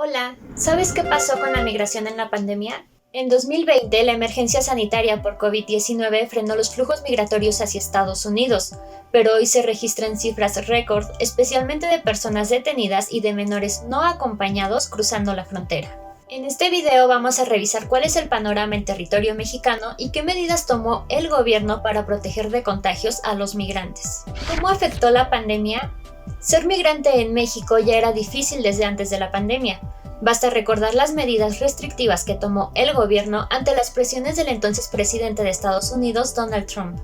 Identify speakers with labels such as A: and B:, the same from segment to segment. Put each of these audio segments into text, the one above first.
A: Hola, ¿sabes qué pasó con la migración en la pandemia? En 2020, la emergencia sanitaria por COVID-19 frenó los flujos migratorios hacia Estados Unidos, pero hoy se registran cifras récord, especialmente de personas detenidas y de menores no acompañados cruzando la frontera. En este video vamos a revisar cuál es el panorama en territorio mexicano y qué medidas tomó el gobierno para proteger de contagios a los migrantes. ¿Cómo afectó la pandemia? Ser migrante en México ya era difícil desde antes de la pandemia. Basta recordar las medidas restrictivas que tomó el gobierno ante las presiones del entonces presidente de Estados Unidos, Donald Trump.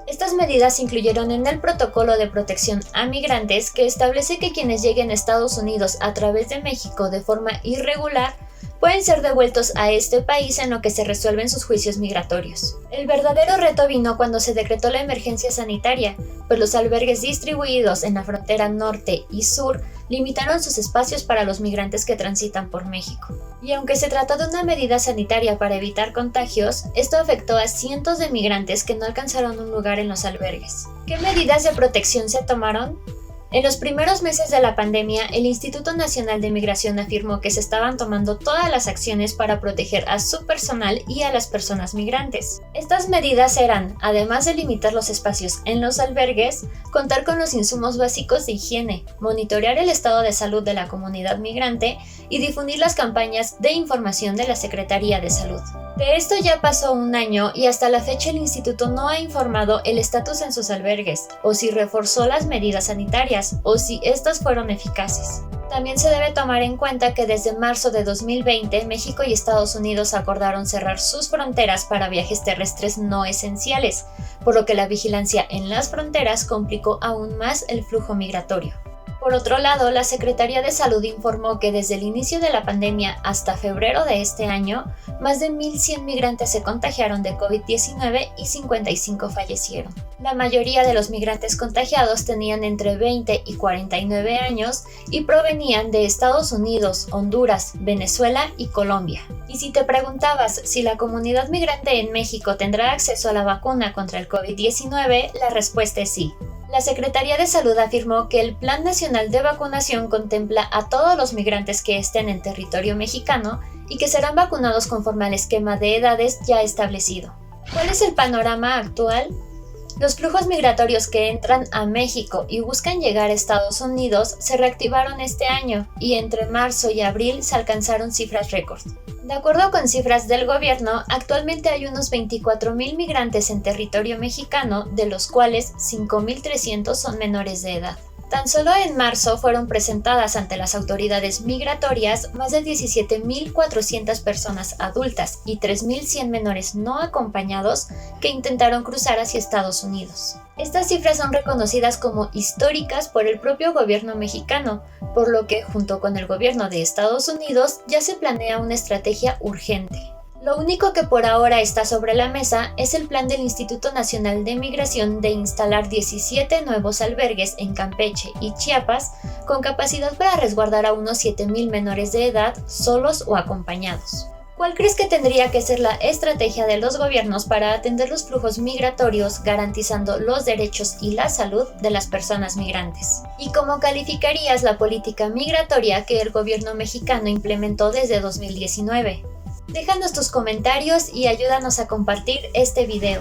A: Estas medidas incluyeron en el Protocolo de Protección a Migrantes, que establece que quienes lleguen a Estados Unidos a través de México de forma irregular pueden ser devueltos a este país en lo que se resuelven sus juicios migratorios. El verdadero reto vino cuando se decretó la emergencia sanitaria, pues los albergues distribuidos en la frontera norte y sur limitaron sus espacios para los migrantes que transitan por México. Y aunque se trató de una medida sanitaria para evitar contagios, esto afectó a cientos de migrantes que no alcanzaron un lugar en los albergues. ¿Qué medidas de protección se tomaron? En los primeros meses de la pandemia, el Instituto Nacional de Migración afirmó que se estaban tomando todas las acciones para proteger a su personal y a las personas migrantes. Estas medidas eran, además de limitar los espacios en los albergues, contar con los insumos básicos de higiene, monitorear el estado de salud de la comunidad migrante y difundir las campañas de información de la Secretaría de Salud. De esto ya pasó un año y hasta la fecha el instituto no ha informado el estatus en sus albergues, o si reforzó las medidas sanitarias, o si estas fueron eficaces. También se debe tomar en cuenta que desde marzo de 2020 México y Estados Unidos acordaron cerrar sus fronteras para viajes terrestres no esenciales, por lo que la vigilancia en las fronteras complicó aún más el flujo migratorio. Por otro lado, la Secretaría de Salud informó que desde el inicio de la pandemia hasta febrero de este año, más de 1.100 migrantes se contagiaron de COVID-19 y 55 fallecieron. La mayoría de los migrantes contagiados tenían entre 20 y 49 años y provenían de Estados Unidos, Honduras, Venezuela y Colombia. Y si te preguntabas si la comunidad migrante en México tendrá acceso a la vacuna contra el COVID-19, la respuesta es sí. La Secretaría de Salud afirmó que el Plan Nacional de Vacunación contempla a todos los migrantes que estén en territorio mexicano y que serán vacunados conforme al esquema de edades ya establecido. ¿Cuál es el panorama actual? Los flujos migratorios que entran a México y buscan llegar a Estados Unidos se reactivaron este año y entre marzo y abril se alcanzaron cifras récord. De acuerdo con cifras del gobierno, actualmente hay unos 24,000 migrantes en territorio mexicano, de los cuales 5,300 son menores de edad. Tan solo en marzo fueron presentadas ante las autoridades migratorias más de 17,400 personas adultas y 3,100 menores no acompañados que intentaron cruzar hacia Estados Unidos. Estas cifras son reconocidas como históricas por el propio gobierno mexicano, por lo que, junto con el gobierno de Estados Unidos, ya se planea una estrategia urgente. Lo único que por ahora está sobre la mesa es el plan del Instituto Nacional de Migración de instalar 17 nuevos albergues en Campeche y Chiapas con capacidad para resguardar a unos 7,000 menores de edad solos o acompañados. ¿Cuál crees que tendría que ser la estrategia de los gobiernos para atender los flujos migratorios, garantizando los derechos y la salud de las personas migrantes? ¿Y cómo calificarías la política migratoria que el gobierno mexicano implementó desde 2019? Déjanos tus comentarios y ayúdanos a compartir este video.